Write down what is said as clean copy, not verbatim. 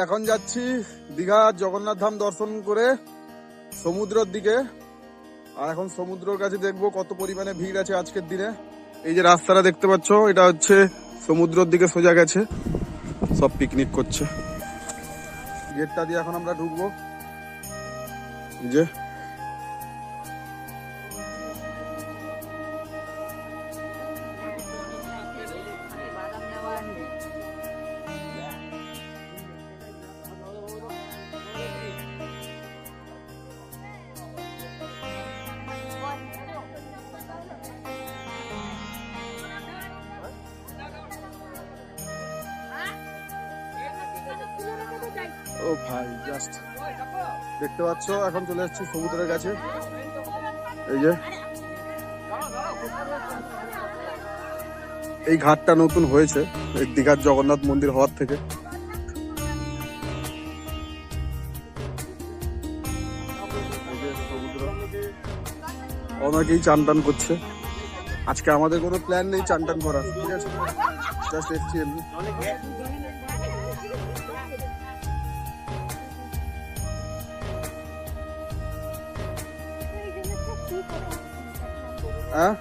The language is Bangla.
এখন যাচ্ছি দীঘা জগন্নাথ ধাম দর্শন করে সমুদ্রের দিকে। আর এখন সমুদ্রের কাছে দেখবো কত পরিমাণে ভিড় আছে আজকের দিনে। এই যে রাস্তাটা দেখতে পাচ্ছ, এটা হচ্ছে সমুদ্রের দিকে সোজা গেছে, সব পিকনিক করছে। গেটটা দিয়ে এখন আমরা ঢুকবো। এই যে ও ভাই, জাস্ট দেখতে পাচ্ছ এখন চলে এসেছি সমুদ্রের কাছে। এই যে এই ঘাটটা নতুন হয়েছে এই দীঘার জগন্নাথ মন্দির হওয়ার থেকে। অনেকেই চান টান করছে। আজকে আমাদের কোনো প্ল্যান নেই চান টান করার, ঠিক আছে, জাস্ট এসছি এমনি। হ্যাঁ